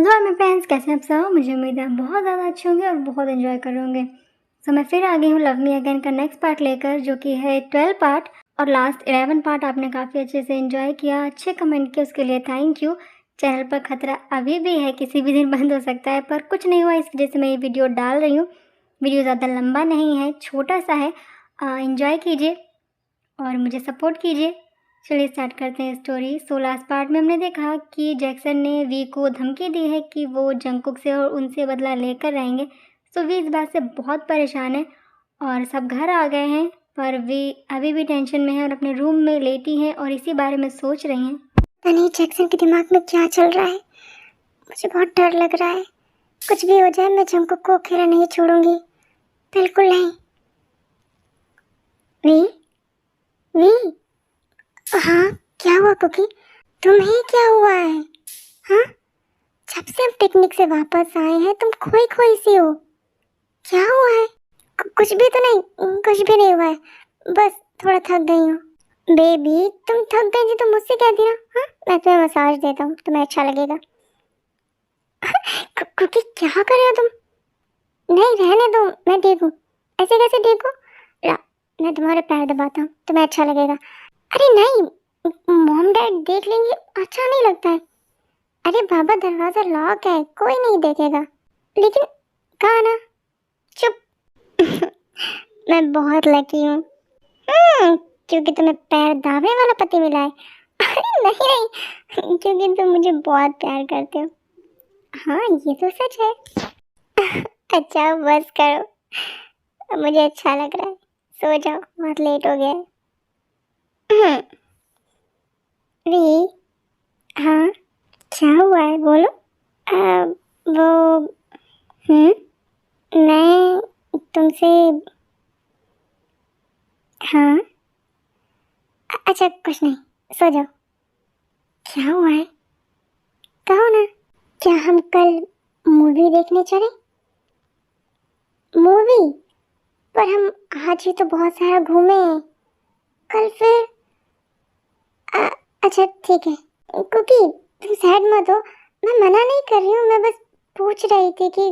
Hello मेरे friends, कैसे हैं आप सब। मुझे उम्मीद है बहुत ज़्यादा अच्छे होंगे और बहुत एंजॉय कर रहे होंगे। सो मैं फिर आ गई हूँ लव मी अगेन का नेक्स्ट पार्ट लेकर, जो कि है 12 पार्ट। और लास्ट 11 पार्ट आपने काफ़ी अच्छे से एंजॉय किया, अच्छे कमेंट किए, उसके लिए थैंक यू। चैनल पर खतरा अभी भी है, किसी भी दिन बंद हो सकता है, पर कुछ नहीं हुआ, इस वजह से मैं ये वीडियो डाल रही हूँ। वीडियो ज़्यादा लंबा नहीं है, छोटा सा है। एंजॉय कीजिए और मुझे सपोर्ट कीजिए। चलिए स्टार्ट करते हैं स्टोरी। सो लास्ट पार्ट में हमने देखा कि जैक्सन ने वी को धमकी दी है कि वो जंगकुक से और उनसे बदला लेकर रहेंगे। सो वी इस बात से बहुत परेशान है और सब घर आ गए हैं, पर वी अभी भी टेंशन में है और अपने रूम में लेटी हैं और इसी बारे में सोच रही हैं। पता नहीं जैक्सन के दिमाग में क्या चल रहा है। मुझे बहुत डर लग रहा है। कुछ भी हो जाए मैं जंगकुक को अकेला नहीं छोड़ूंगी, बिल्कुल नहीं। वी वी हाँ, क्या हुआ कुकी? तुम्हें क्या हुआ है? हाँ, जब से हम पिकनिक से वापस आए हैं तुम खोई खोई सी हो। क्या हुआ है? कुछ भी तो नहीं, कुछ भी नहीं हुआ है, बस थोड़ा थक गई हूँ। बेबी तुम थक गई थी तो मुझसे कहती ना। हाँ, मैं तुम्हें मसाज देता हूँ, तुम्हें अच्छा लगेगा। कुकी क्या कर रहे हो तुम? नहीं रहने दो, मैं ठीक हूँ। ऐसे कैसे ठीक हो? ला, मैं तुम्हारे पैर दबाता हूँ, तुम्हें अच्छा लगेगा। अरे नहीं, मॉम डैड देख लेंगे, अच्छा नहीं लगता है। अरे बाबा दरवाजा लॉक है, कोई नहीं देखेगा। लेकिन कहा ना, चुप। मैं बहुत लकी हूँ। क्योंकि तुम्हें पैर दाबने वाला पति मिला है। अरे नहीं नहीं, क्योंकि तुम मुझे बहुत प्यार करते हो। हाँ ये तो सच है। अच्छा बस करो, मुझे अच्छा लग रहा है। सो जाओ, बहुत लेट हो गया है। वी हाँ, क्या हुआ है बोलो। वो मैं तुमसे, हाँ अच्छा कुछ नहीं, सो जाओ। क्या हुआ है कहो ना। क्या हम कल मूवी देखने चले? मूवी? पर हम आज ही तो बहुत सारा घूमे हैं, कल फिर अच्छा ठीक है। क्योंकि तुम सैड मत हो, मैं मना नहीं कर रही हूँ, मैं बस पूछ रही थी कि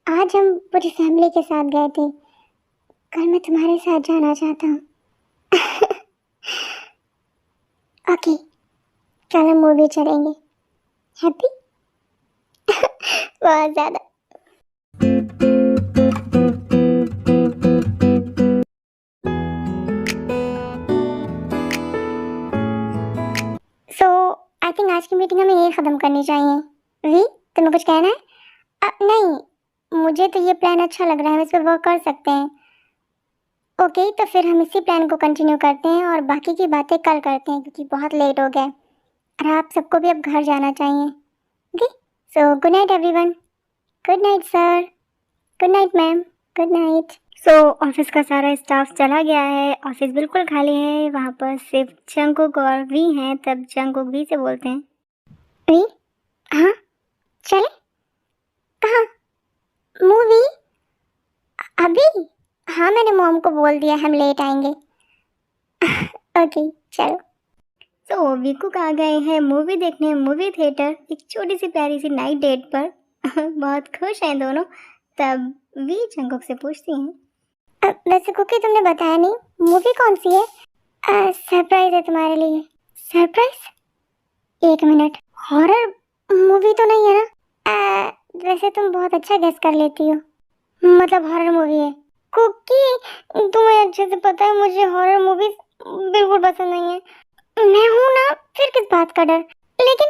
आज हम पूरी फैमिली के साथ गए थे, कल मैं तुम्हारे साथ जाना चाहता हूँ। ओके, कल हम मूवी चलेंगे। हैप्पी? बहुत ज़्यादा। सो आई थिंक आज की मीटिंग हमें ये ख़त्म करनी चाहिए। वी तुम्हें कुछ कहना है? नहीं, मुझे तो ये प्लान अच्छा लग रहा है, हम इस पर वर्क कर सकते हैं। ओके तो फिर हम इसी प्लान को कंटिन्यू करते हैं और बाकी की बातें कल करते हैं, क्योंकि बहुत लेट हो गए और आप सबको भी अब घर जाना चाहिए। Okay, so good night everyone. Good night sir, good night ma'am, good night. सो ऑफिस का सारा स्टाफ चला गया है, ऑफिस बिल्कुल खाली है, वहाँ पर सिर्फ जंगकुक और वी हैं। तब जंगकुक वी से बोलते हैं, वी हाँ चले? कहाँ? मूवी? अभी? हाँ मैंने मॉम को बोल दिया हम लेट आएंगे। ओके चलो। तो वीकू आ गए हैं मूवी देखने, मूवी थिएटर, एक छोटी सी प्यारी सी नाइट डेट पर। बहुत खुश हैं दोनों। तब वी जंगकुक से पूछती हैं, वैसे कुकी तुमने बताया नहीं, मूवी कौन सी है? सरप्राइज है तुम्हारे लिए। सरप्राइज? एक मिनट, हॉरर मूवी तो नहीं है ना? वैसे तुम बहुत अच्छा गेस कर लेती हो, मतलब हॉरर मूवी है। कुकी तुम्हें अच्छे से पता है मुझे हॉरर मूवीज बिल्कुल पसंद नहीं है। मैं हूं ना, फिर किस बात का डर? लेकिन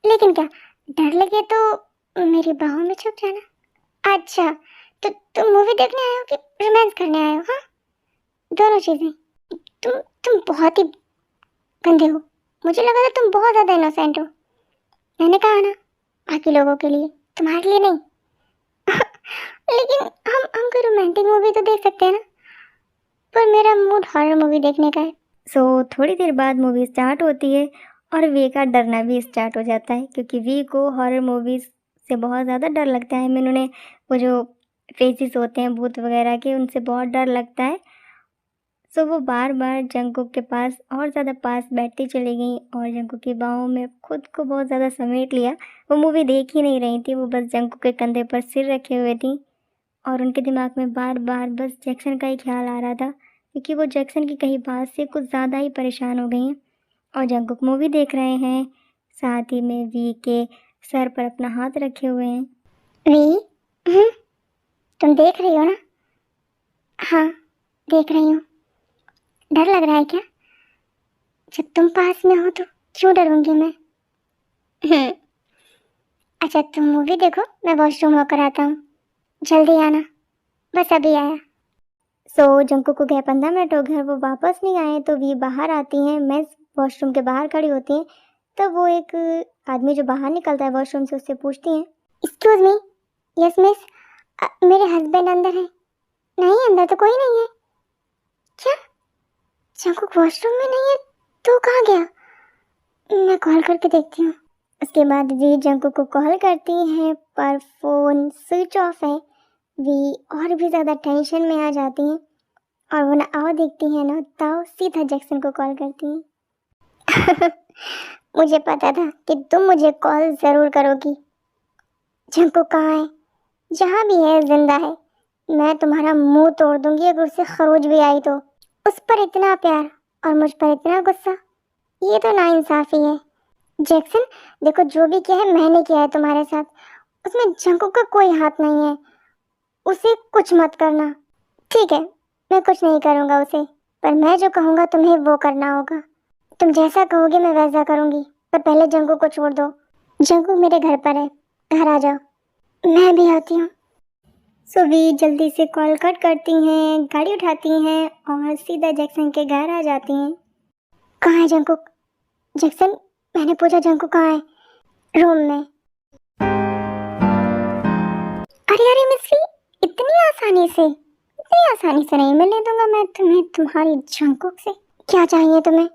लेकिन क्या, डर लगे तो मेरी बाहों में छुप जाना। अच्छा तो तुम मूवी देखने आए हो कि रोमांस करने आए हो? हाँ, दोनों चीजें। तुम बहुत ही गंदे हो, मुझे लगा था तुम बहुत ज्यादा इनोसेंट हो। मैंने कहा ना, बाकी लोगों के लिए, तुम्हारे लिए नहीं। लेकिन हम कोई रोमांटिक मूवी तो देख सकते हैं ना, पर मेरा मूड हॉरर मूवी देखने का है। सो थोड़ी देर बाद मूवी स्टार्ट होती है और वी का डरना भी स्टार्ट हो जाता है, क्योंकि वी को हॉरर मूवीज़ से बहुत ज़्यादा डर लगता है। मैंने वो जो फेसेस होते हैं भूत वगैरह के, उनसे बहुत डर लगता है। सो वो बार बार जंगकुक के पास और ज़्यादा पास बैठती चली गई और जंगकुक की बाहों में खुद को बहुत ज़्यादा समेट लिया। वो मूवी देख ही नहीं रही थी, वो बस जंगकुक के कंधे पर सिर रखे हुए थी और उनके दिमाग में बार बार बस जैक्सन का ही ख्याल आ रहा था, क्योंकि वो जैक्सन की कही बात से कुछ ज़्यादा ही परेशान हो गई हैं। और जंगकुक मूवी देख रहे हैं, साथ ही में वी के सर पर अपना हाथ रखे हुए हैं। वी, तुम देख रही हो ना? हाँ, देख रही हूँ। डर लग रहा है क्या? जब तुम पास में हो तो क्यों डरूंगी मैं? अच्छा, तुम मूवी देखो, मैं वॉशरूम होकर आता हूँ। जल्दी आना। बस अभी आया। सो जंगकुक को गए 15 मिनट हो गए, वो वापस नहीं आए। तो वी बाहर आती हैं, मैं वॉशरूम के बाहर खड़ी होती हैं। तब वो एक आदमी जो बाहर निकलता है वॉशरूम से, उससे पूछती हैं, एक्सक्यूज मी। यस मिस, मेरे हस्बैंड अंदर है। नहीं, अंदर तो कोई नहीं है। क्या? जंगकुक वॉशरूम में नहीं है तो कहाँ गया? मैं कॉल करके देखती हूँ। उसके बाद वी जंगकुक को कॉल करती हैं, पर फ़ोन स्विच ऑफ है। वी और भी ज़्यादा टेंशन में आ जाती हैं और वो ना आओ देखती हैं ना ताओ, सीधा जैक्सन को कॉल करती हैं। मुझे पता था कि तुम मुझे कॉल ज़रूर करोगी। जंगकुक कहाँ है? जहाँ भी है जिंदा है। मैं तुम्हारा मुंह तोड़ दूंगी अगर उससे खरोच भी आई तो। उस पर इतना प्यार और मुझ पर इतना गुस्सा, ये तो नाइंसाफी है। जैक्सन, देखो जो भी किया है मैंने किया है तुम्हारे साथ, उसमें जंगकुक का कोई हाथ नहीं है। उसे कुछ मत करना। ठीक है, मैं कुछ नहीं करूँगा उसे, पर मैं जो कहूँगा तुम्हें वो करना होगा। तुम जैसा कहोगे मैं वैसा करूँगी, पर पहले जंगकुक को छोड़ दो। जंगकुक मेरे घर पर है, घर आ जाओ। मैं भी आती हूँ। सो वी जल्दी से कॉल कट करती हैं, गाड़ी उठाती हैं और सीधा जैक्सन के घर आ जाती हैं। कहाँ है जंगकुक? जैक्सन, मैंने पूछा जंगकुक कहाँ है? रूम में। अरे अरे मिस्री, इतनी आसानी से नहीं मिलने दूंगा मैं तुम्हें तुम्हारी जंगकुक से। क्या चाहिए तुम्हें?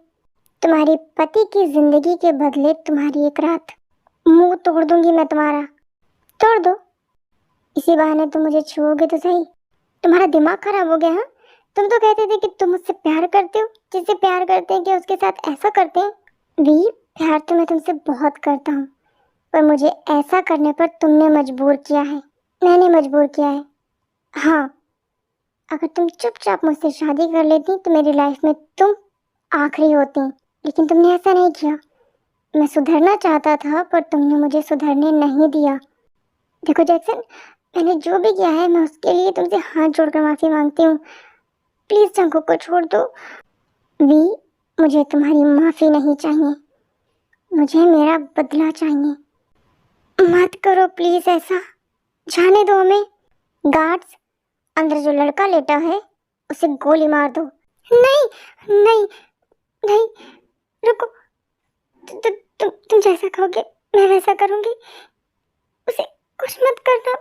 तुम्हारी पति की जिंदगी के बदले तुम्हारी एक रात। मुंह तोड़ दूंगी मैं तुम्हारा। तोड़ दो, इसी बहाने तुम मुझे छुओगे तो सही। तुम्हारा दिमाग खराब हो गया? हाँ, तुम तो कहते थे कि तुम मुझसे प्यार करते हो, जिससे प्यार करते हैं कि उसके साथ ऐसा करते हैं। वी, प्यार तो मैं तुमसे बहुत करता हूँ, पर मुझे ऐसा करने पर तुमने मजबूर किया है। मैंने मजबूर किया है। हाँ, अगर तुम चुपचाप मुझसे शादी कर लेती तो मेरी लाइफ में तुम आखिरी होती, लेकिन तुमने ऐसा नहीं किया। मैं सुधरना चाहता था पर तुमने मुझे सुधरने नहीं दिया। देखो जैक्सन, मैंने जो भी किया है मैं उसके लिए तुमसे हाथ जोड़कर माफ़ी मांगती हूँ। प्लीज़ जंगकुक को छोड़ दो। वी, मुझे तुम्हारी माफ़ी नहीं चाहिए, मुझे मेरा बदला चाहिए। मत करो प्लीज़ ऐसा, जाने दो हमें। गार्ड्स, अंदर जो लड़का लेटा है उसे गोली मार दो। नहीं नहीं नहीं, रुको। तुम जैसा कहोगे मैं वैसा करूँगी। उसे कुछ मत करना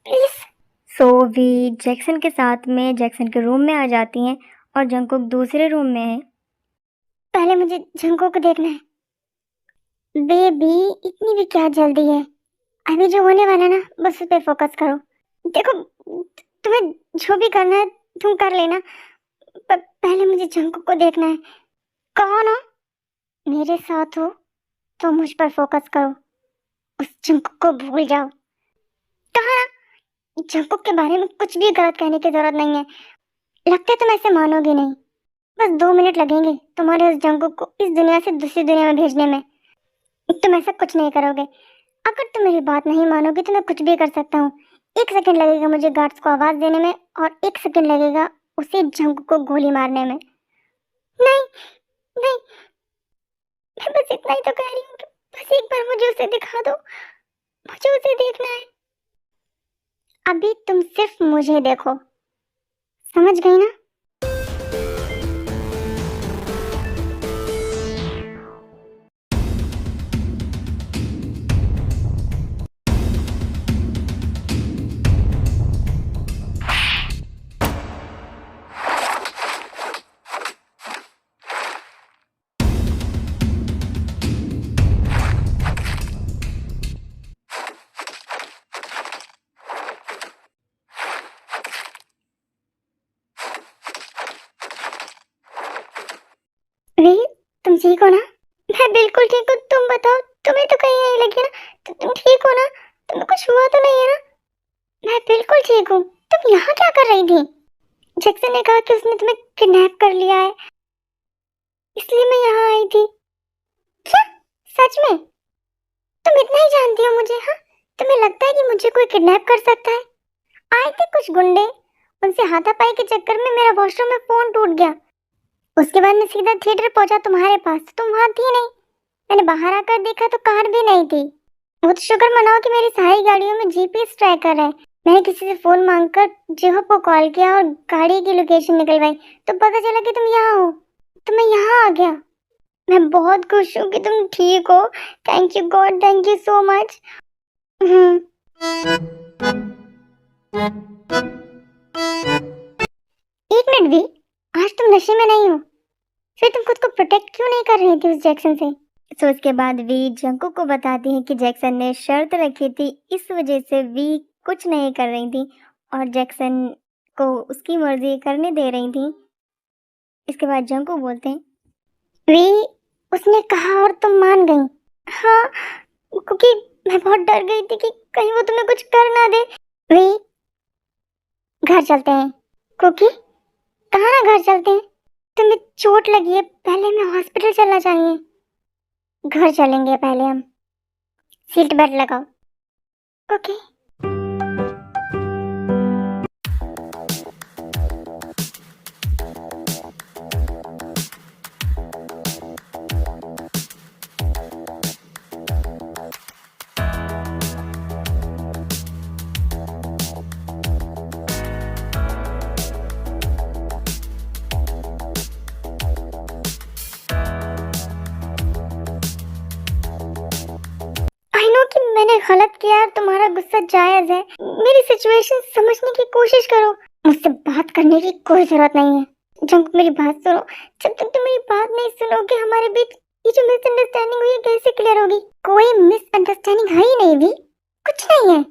प्लीज़। सो वी जैक्सन के साथ में जैक्सन के रूम में आ जाती हैं और जंगकुक दूसरे रूम में है। पहले मुझे जंगकुक को देखना है। बेबी, इतनी भी क्या जल्दी है? अभी जो होने वाला है ना, बस उस पर फोकस करो। देखो, तुम्हें जो भी करना है तुम कर लेना, पर पहले मुझे जंगकुक को देखना है। कौन हो? मेरे साथ हो तो मुझ पर फोकस करो, उस जंगकुक को भूल जाओ। कहा, जंगकुक के बारे में कुछ भी गलत कहने की जरूरत नहीं है। लगता है तुम ऐसे मानोगे नहीं। बस 2 मिनट लगेंगे तुम्हारे उस जंगकुक को इस दुनिया से दूसरी दुनिया में भेजने में। तुम ऐसा कुछ नहीं करोगे। अगर तुम मेरी बात नहीं मानोगे तो मैं कुछ भी कर सकता हूँ। 1 सेकंड लगेगा मुझे गार्ड्स को आवाज देने में और 1 सेकंड लगेगा उसे जंगकुक को गोली मारने में। नहीं नहीं, मैं बस इतना ही तो कह रही हूँ कि बस एक बार मुझे उसे दिखा दो, मुझे उसे देखना है। अभी तुम सिर्फ मुझे देखो, समझ गई ना? वी, तुम ठीक हो ना? मैं बिल्कुल ठीक हूँ, तुम बताओ, तुम्हें तो कहीं नहीं लगी ना? तुम ठीक हो ना? तुम्हें कुछ हुआ तो नहीं है ना? मैं बिल्कुल ठीक हूँ। तुम यहाँ क्या कर रही थी? जैक्सन ने कहा कि उसने तुम्हें किडनैप कर लिया है, इसलिए मैं यहाँ आई थी। क्या? सच में? तुम इतना ही जानती हो मुझे? हाँ, तुम्हें लगता है कि मुझे कोई किडनैप कर सकता है? आए थे कुछ गुंडे, उनसे हाथापाई के चक्कर में मेरा वॉशरूम में फोन टूट गया। उसके बाद मैं सीधा थिएटर पहुंचा तुम्हारे पास, तुम वहां थी नहीं। मैंने बाहर आकर देखा तो कार भी नहीं थी। वो तो शुक्र मनाओ कि मेरी सारी गाड़ियों में जीपीएस ट्रैकर है। मैंने किसी से फोन मांगकर जिहो को कॉल किया और गाड़ी की लोकेशन निकलवाई, तो पता चला कि तुम यहाँ हो, तो मैं यहाँ आ गया। मैं बहुत खुश हूँ कि तुम ठीक हो। Thank you God, thank you so much. एक मिनट भी, आज तुम नशे में नहीं हो, फिर तुम खुद को प्रोटेक्ट क्यों नहीं कर रही थी उस जैक्सन से? तो उसके बाद वी जंकू को बताती है कि जैक्सन ने शर्त रखी थी, इस वजह से वी कुछ नहीं कर रही थी और जैक्सन को उसकी मर्जी करने दे रही थी। इसके बाद जंकू बोलते हैं, वी, उसने कहा और तुम मान गई? हाँ, क्योंकि मैं बहुत डर गई थी कि कहीं वो तुम्हें कुछ कर ना दे। वी, घर चलते हैं। कुकी, कहाँ ना घर चलते हैं? तुम्हें चोट लगी है, पहले हमें हॉस्पिटल चलना चाहिए। घर चलेंगे पहले हम। सीट बेल्ट लगाओ। ओके। आई नो कि मैंने गलत किया और तुम्हारा गुस्सा जायज है। मेरी सिचुएशन समझने की कोशिश करो। मुझसे बात करने की कोई जरूरत नहीं है। जब मेरी बात सुनो, जब तक तुम मेरी बात नहीं सुनोगे हमारे बीच ये जो मिसअंडरस्टैंडिंग हुई है कैसे क्लियर होगी? कोई मिसअंडरस्टैंडिंग है ही नहीं भी, कुछ नहीं है।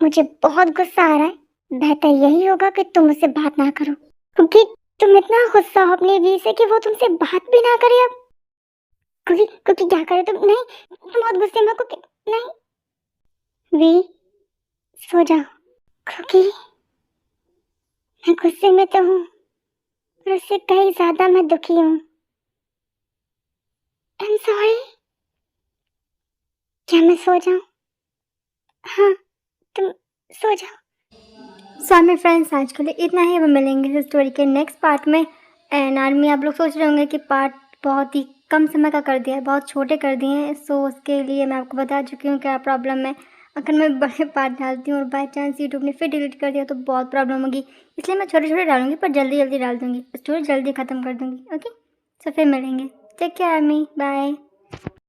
मुझे बहुत गुस्सा आ रहा है। बेहतर यही होगा कि तुम मुझसे बात ना करो, क्योंकि तुम इतना गुस्सा हो अपनी वी से कि वो तुमसे बात भी ना करे अब। क्योंकि क्योंकि क्या करे तुम? नहीं, तुम बहुत गुस्से में हो। नहीं वी, सो जाओ। क्योंकि मैं गुस्से में तो हूँ, पर उससे कहीं ज्यादा मैं दुखी हूँ। I am sorry. क्या मैं सो जाऊँ? हाँ, तुम सो जाओ। सो मेरे फ्रेंड्स आज के लिए इतना ही। अब मिलेंगे इस स्टोरी के नेक्स्ट पार्ट में। एंड आर्मी आप लोग सोच रहे होंगे कि पार्ट बहुत ही कम समय का कर दिया है, बहुत छोटे कर दिए हैं। सो उसके लिए मैं आपको बता चुकी हूँ क्या प्रॉब्लम है। अगर मैं बड़े पार्ट डालती हूँ और बाई चांस यूट्यूब ने फिर डिलीट कर दिया तो बहुत प्रॉब्लम होगी, इसलिए मैं छोटे छोटे डालूंगी, पर जल्दी जल्दी डाल दूँगी, स्टोरी जल्दी ख़त्म कर दूँगी। ओके, सो फिर मिलेंगे। Take care army, bye.